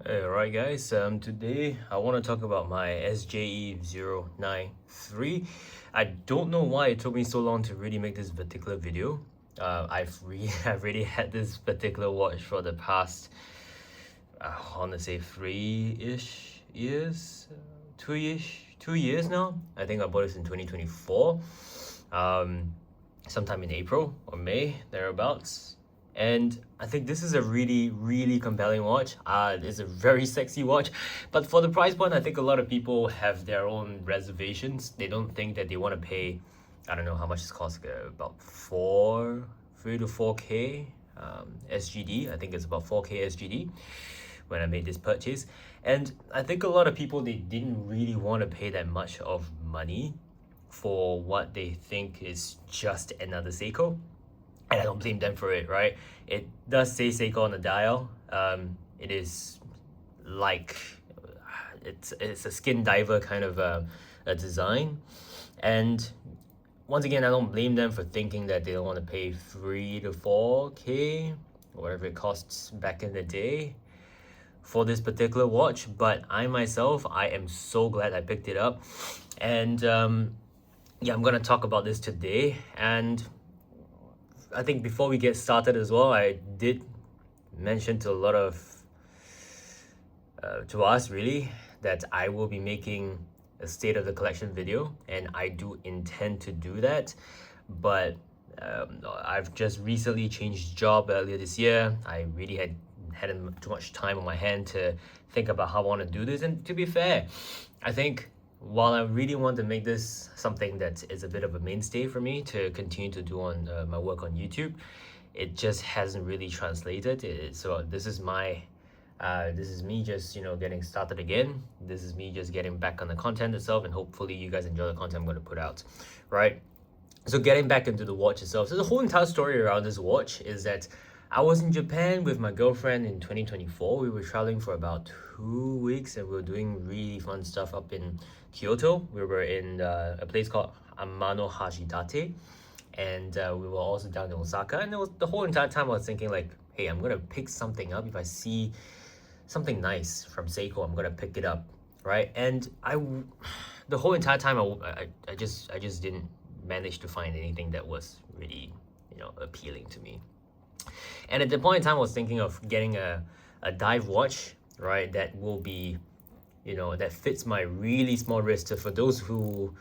Alright guys, today I want to talk about my SJE093. I don't know why it took me so long to really make this particular video. I've really had this particular watch for the past, I want to say 3-ish years, 2 years now. I think I bought this in 2024, sometime in April or May, thereabouts. And I think this is a really compelling watch. It's a very sexy watch, but for the price point, I think a lot of people have their own reservations. They don't think that they want to pay, I don't know how much it costs, about 3 to 4K SGD. I think it's about 4K SGD when I made this purchase. And I think a lot of people, they didn't really want to pay that much of money for what they think is just another Seiko. And I don't blame them for it, right? It does say Seiko on the dial. It is like it's a skin diver kind of a design, and once again, I don't blame them for thinking that they don't want to pay 3 to 4K, whatever it costs back in the day, for this particular watch. But I myself, I am so glad I picked it up, and yeah, I'm gonna talk about this today. And I think before we get started as well, I did mention to a lot of, to us really, that I will be making a state of the collection video, and I do intend to do that. But I've just recently changed job earlier this year. I really hadn't too much time on my hand to think about how I want to do this. And to be fair, I think while I really want to make this something that is a bit of a mainstay for me to continue to do on my work on YouTube, it just hasn't really translated. So this is me just, getting started again. This is me just getting back on the content itself, and hopefully you guys enjoy the content I'm going to put out, right? So getting back into the watch itself. So the whole entire story around this watch is that I was in Japan with my girlfriend in 2024. We were traveling for about 2 weeks, and we were doing really fun stuff up in Kyoto. We were in a place called Amano Hashidate, and we were also down in Osaka. And the whole entire time I was thinking like, hey, I'm gonna pick something up. If I see something nice from Seiko, I'm gonna pick it up, right? And the whole entire time I just didn't manage to find anything that was really, appealing to me. And at the point in time, I was thinking of getting a dive watch, right? That will be, that fits my really small wrist. So for those who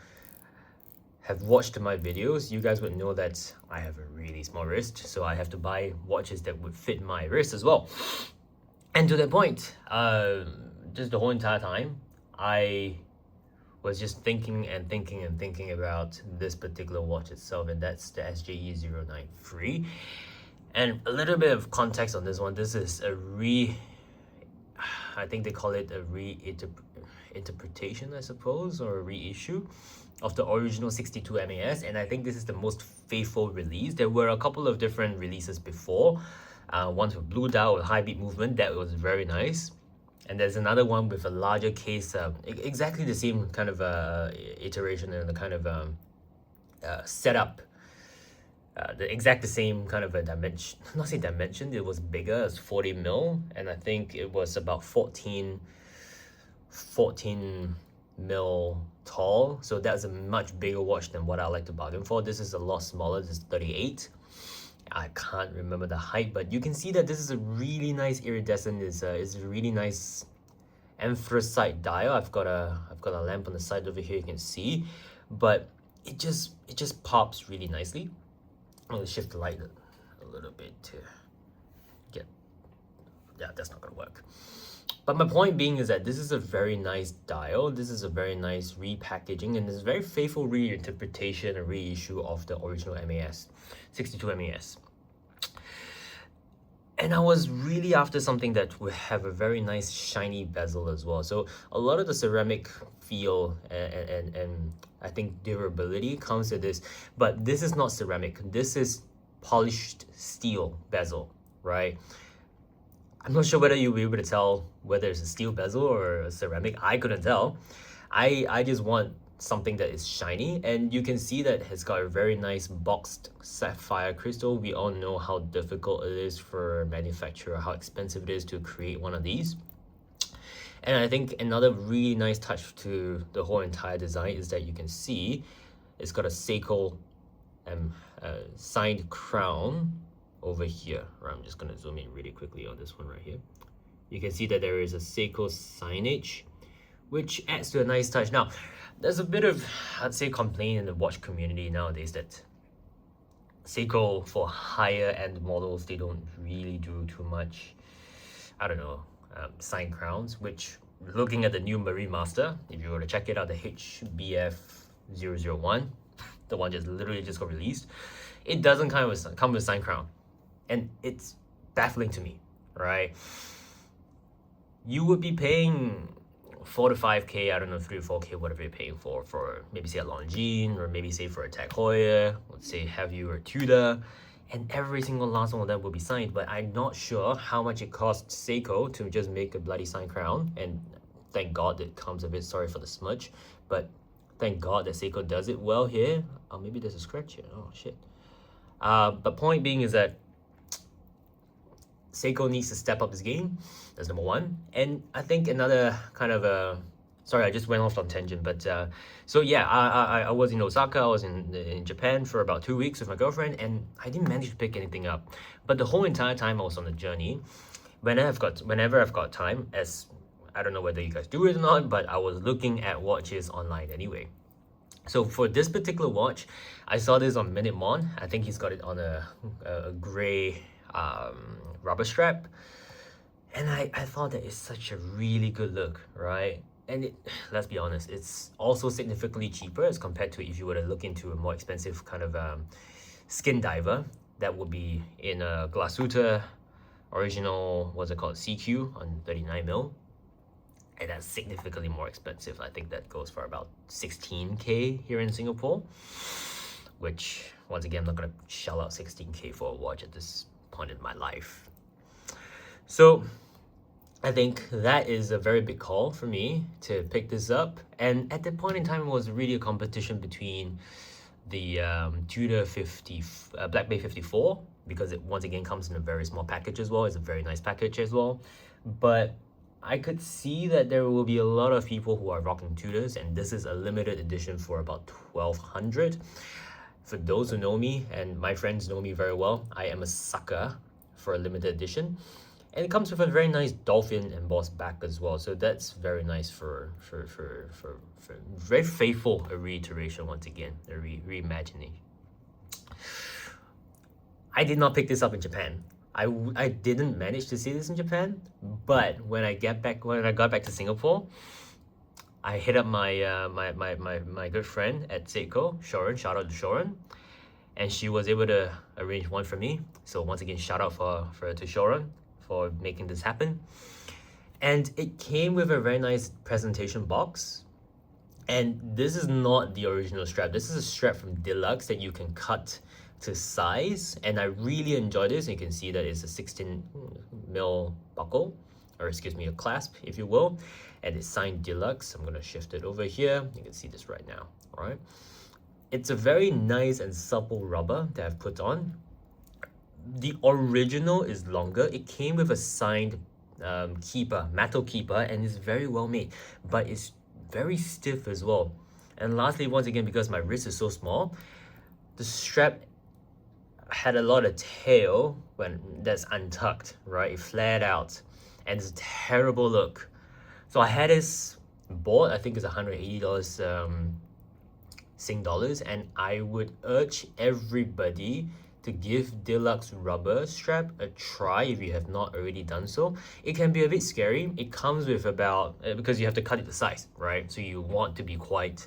have watched my videos, you guys would know that I have a really small wrist. So I have to buy watches that would fit my wrist as well. And to that point, just the whole entire time, I was just thinking about this particular watch itself, and that's the SJE093. And a little bit of context on this one. This is I think they call it a reinterpretation, I suppose, or a reissue of the original 62 MAS. And I think this is the most faithful release. There were a couple of different releases before. One with blue dial with high beat movement, that was very nice. And there's another one with a larger case, exactly the same kind of iteration and the kind of setup. The same kind of a dimension, not say dimension, it was bigger, it's 40 mil, and I think it was about 14 mil tall. So that's a much bigger watch than what I like to bargain for. This is a lot smaller. This is 38. I can't remember the height, but you can see that this is a really nice iridescent. It's a really nice anthracite dial. I've got a lamp on the side over here, you can see, but it just pops really nicely. I'm gonna shift the light a little bit to get, yeah, that's not gonna work. But my point being is that this is a very nice dial. This is a very nice repackaging, and this is very faithful reinterpretation and reissue of the original MAS, 62 MAS. And I was really after something that would have a very nice shiny bezel as well. So a lot of the ceramic feel and I think durability comes to this, but this is not ceramic. This is polished steel bezel, right? I'm not sure whether you'll be able to tell whether it's a steel bezel or a ceramic. I couldn't tell. I just want something that is shiny, and you can see that it's got a very nice boxed sapphire crystal. We all know how difficult it is for a manufacturer, how expensive it is to create one of these. And I think another really nice touch to the whole entire design is that you can see it's got a Seiko signed crown over here. Right, I'm just gonna zoom in really quickly on this one right here. You can see that there is a Seiko signage, which adds to a nice touch. Now, there's a bit of, I'd say, complaint in the watch community nowadays that Seiko, for higher end models, they don't really do too much, I don't know, signed crowns, which, looking at the new Marine Master, if you were to check it out, the HBF001, the one just literally just got released, it doesn't come with signed crown. And it's baffling to me, right? You would be paying 4 to 5K, I don't know, 3 to 4K, whatever you're paying for maybe say a Longines, or maybe say for a Tag Heuer, let's say Heavy or Tudor, and every single last one of them will be signed. But I'm not sure how much it costs Seiko to just make a bloody signed crown, and thank God it comes a bit, sorry for the smudge, but thank God that Seiko does it well here. Oh, maybe there's a scratch here, oh shit. But point being is that Seiko needs to step up his game. That's number one. And I think another kind of sorry, I just went off on tangent, but so yeah, I was in Osaka, I was in Japan for about 2 weeks with my girlfriend, and I didn't manage to pick anything up. But the whole entire time I was on the journey, whenever I've got time, as I don't know whether you guys do it or not, but I was looking at watches online anyway. So for this particular watch, I saw this on Minute Mon. I think he's got it on a gray rubber strap, and I thought that it's such a really good look, right? And let's be honest, it's also significantly cheaper as compared to if you were to look into a more expensive kind of skin diver that would be in a Glasuta original, what's it called, CQ on 39mm, and that's significantly more expensive. I think that goes for about 16K here in Singapore, which once again, I'm not gonna shell out 16K for a watch at this point in my life. So I think that is a very big call for me to pick this up. And at that point in time, it was really a competition between the Tudor Black Bay 54, because it once again comes in a very small package as well. It's a very nice package as well. But I could see that there will be a lot of people who are rocking Tudors, and this is a limited edition for about 1,200. For those who know me, and my friends know me very well, I am a sucker for a limited edition. And it comes with a very nice dolphin embossed back as well. So that's very nice for very faithful, a reiteration once again, a reimagining. I did not pick this up in Japan. I didn't manage to see this in Japan, but when I got back to Singapore, I hit up my my good friend at Seiko, Shoren, shout out to Shoren, and she was able to arrange one for me. So once again, shout out to Shoren for making this happen. And it came with a very nice presentation box. And this is not the original strap. This is a strap from Deluxe that you can cut to size, and I really enjoy this. You can see that it's a 16mm buckle, or excuse me, a clasp, if you will, and it's signed Deluxe. I'm gonna shift it over here. You can see this right now, all right? It's a very nice and supple rubber that I've put on. The original is longer. It came with a signed keeper, metal keeper, and it's very well made, but it's very stiff as well. And lastly, once again, because my wrist is so small, the strap had a lot of tail when that's untucked, right? It flared out, and it's a terrible look. So I had this bought, I think it's $180 Sing dollars, and I would urge everybody to give Deluxe rubber strap a try if you have not already done so. It can be a bit scary. It comes with about, because you have to cut it to size, right? So you want to be quite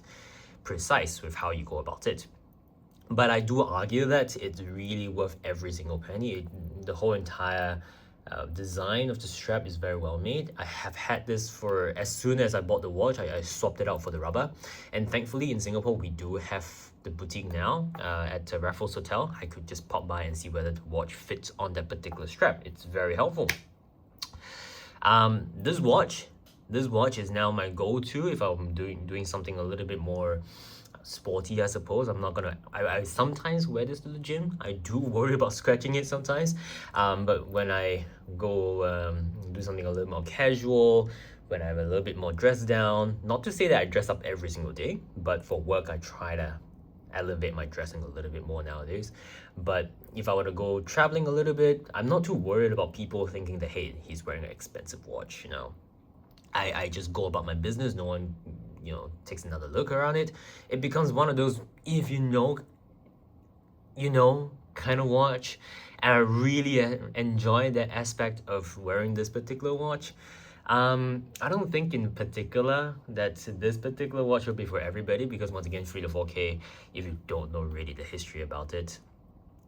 precise with how you go about it. But I do argue that it's really worth every single penny. The whole entire design of the strap is very well made. I have had this for, as soon as I bought the watch, I swapped it out for the rubber. And thankfully in Singapore, we do have the boutique now at Raffles Hotel. I could just pop by and see whether the watch fits on that particular strap. It's very helpful. This watch is now my go-to if I'm doing something a little bit more sporty, I suppose. I'm not gonna, I sometimes wear this to the gym. I do worry about scratching it sometimes, but when I go do something a little more casual, when I'm a little bit more dressed down. Not to say that I dress up every single day, but for work I try to elevate my dressing a little bit more nowadays. But if I were to go traveling a little bit, I'm not too worried about people thinking that, hey, he's wearing an expensive watch, you know. I just go about my business. No one, you know, takes another look around it. It becomes one of those, if you know, kind of watch. And I really enjoy that aspect of wearing this particular watch. I don't think in particular that this particular watch will be for everybody, because once again, 3 to 4K, if you don't know really the history about it,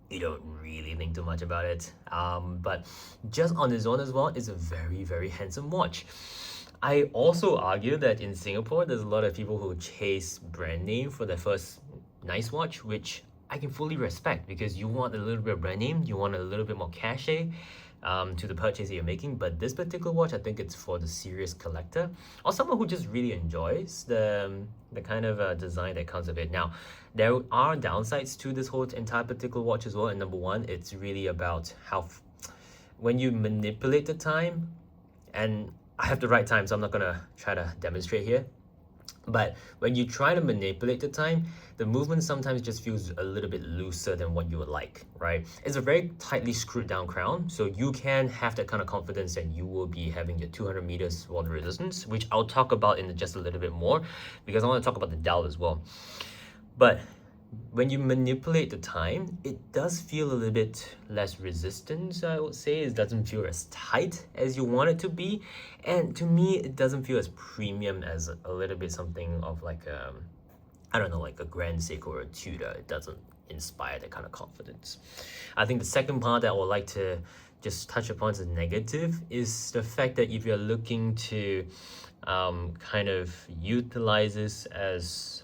you don't really think too much about it. But just on its own as well, it's a very, very handsome watch. I also argue that in Singapore, there's a lot of people who chase brand name for their first nice watch, which I can fully respect, because you want a little bit of brand name, you want a little bit more cachet to the purchase that you're making. But this particular watch, I think it's for the serious collector or someone who just really enjoys the kind of design that comes with it. Now, there are downsides to this whole entire particular watch as well. And number one, it's really about how when you manipulate the time, and I have the right time, so I'm not gonna try to demonstrate here. But when you try to manipulate the time, the movement sometimes just feels a little bit looser than what you would like, right? It's a very tightly screwed down crown, so you can have that kind of confidence that you will be having your 200 meters water resistance, which I'll talk about in just a little bit more, because I want to talk about the dial as well. But when you manipulate the time, it does feel a little bit less resistance, I would say. It doesn't feel as tight as you want it to be. And to me, it doesn't feel as premium as a little bit something of like I don't know, like a Grand Seiko or a Tudor. It doesn't inspire that kind of confidence. I think the second part that I would like to just touch upon as a negative is the fact that if you're looking to kind of utilize this as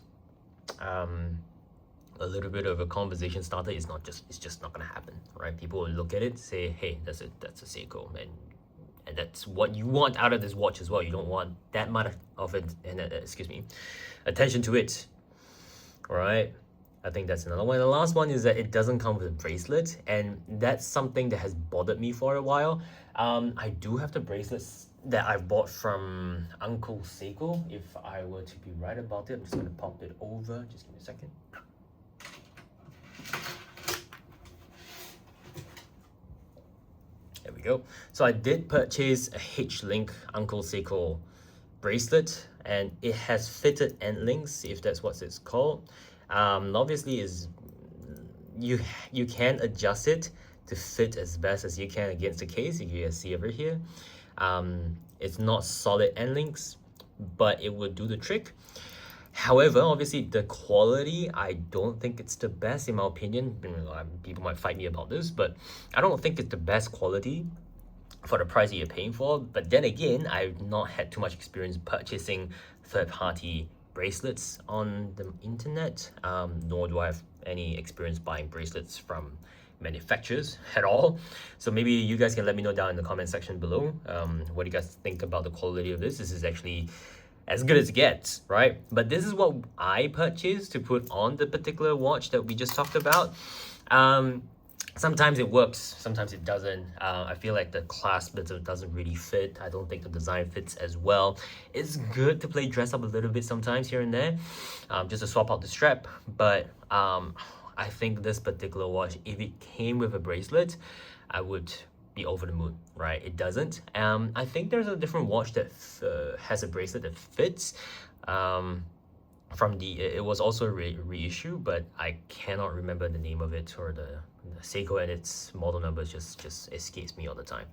a little bit of a conversation starter, it's just not gonna happen, right? People will look at it, say, hey, that's a Seiko, and that's what you want out of this watch as well. You don't want that much of it, and attention to it, right? I think that's another one. The last one is that it doesn't come with a bracelet, and that's something that has bothered me for a while. I do have the bracelets that I bought from Uncle Seiko. If I were to be right about it, I'm just gonna pop it over. Just give me a second. There we go. So I did purchase a H-Link Uncle Seiko bracelet, and it has fitted end links, if that's what it's called. Obviously is you can adjust it to fit as best as you can against the case. You can see over here. It's not solid end links, but it would do the trick. However, obviously the quality, I don't think it's the best in my opinion. People might fight me about this, but I don't think it's the best quality for the price that you're paying for. But then again, I've not had too much experience purchasing third-party bracelets on the internet, nor do I have any experience buying bracelets from manufacturers at all. So maybe you guys can let me know down in the comment section below what do you guys think about the quality of this. This is actually as good as it gets, right? But this is what I purchased to put on the particular watch that we just talked about. Sometimes it works, sometimes it doesn't. I feel like the clasp doesn't really fit. I don't think the design fits as well. It's good to play dress up a little bit sometimes here and there, just to swap out the strap. But I think this particular watch, if it came with a bracelet, I would be over the moon, right? It doesn't. I think there's a different watch that has a bracelet that fits. From it was also reissue, but I cannot remember the name of it, or the Seiko and its model numbers just escapes me all the time.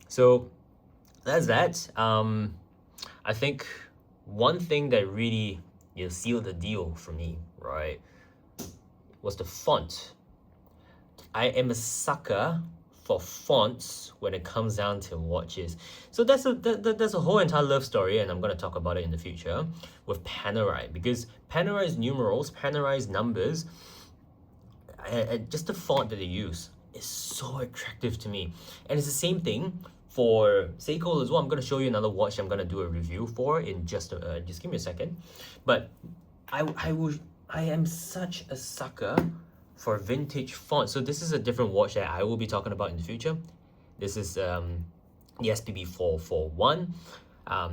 So that's that. I think one thing that really sealed the deal for me, right, was the font. I am a sucker for fonts when it comes down to watches. So that's a whole entire love story, and I'm going to talk about it in the future with Panerai, because Panerai's numerals, Panerai's numbers, and just the font that they use is so attractive to me. And it's the same thing for Seiko as well. I'm going to show you another watch I'm going to do a review for in just give me a second. But I am such a sucker for vintage font. So this is a different watch that I will be talking about in the future. This is the SPB441.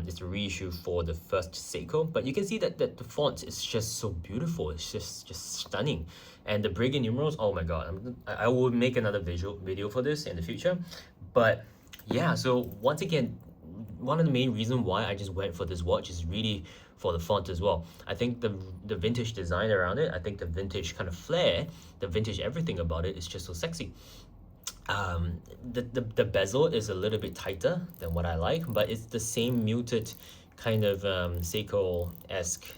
It's a reissue for the first Seiko, but you can see that the font is just so beautiful. It's just stunning, and the Brigade numerals. Oh my god! I will make another video for this in the future, but yeah. So once again, one of the main reasons why I just went for this watch is really for the font as well. I think the vintage design around it, I think the vintage kind of flair, the vintage everything about it is just so sexy. The bezel is a little bit tighter than what I like, but it's the same muted kind of Seiko-esque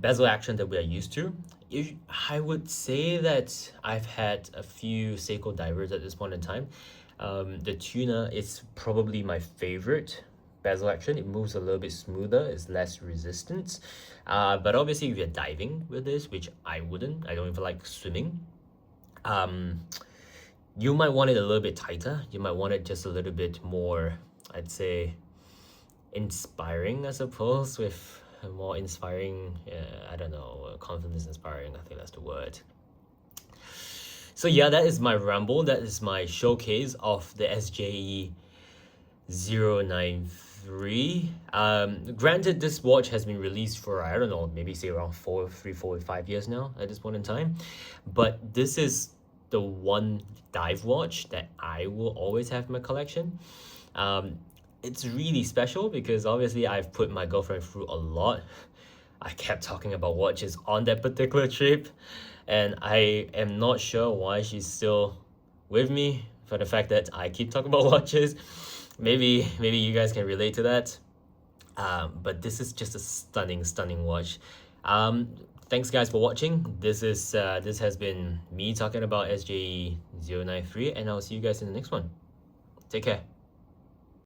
bezel action that we are used to. I would say that I've had a few Seiko divers at this point in time. The Tuna is probably my favorite bezel action. It moves a little bit smoother, it's less resistance. But obviously if you're diving with this, which I wouldn't, I don't even like swimming, you might want it a little bit tighter. You might want it just a little bit more, I'd say, inspiring, I suppose, with a more inspiring, I don't know, confidence inspiring, I think that's the word. So yeah, that is my ramble. That is my showcase of the SJE093. Granted, this watch has been released for, I don't know, maybe say around 3, 4, 5 years now at this point in time. But this is the one dive watch that I will always have in my collection. It's really special because obviously I've put my girlfriend through a lot. I kept talking about watches on that particular trip, and I am not sure why she's still with me for the fact that I keep talking about watches. Maybe you guys can relate to that. But this is just a stunning watch. Thanks guys for watching. This has been me talking about SJE093, and I'll see you guys in the next one. Take care.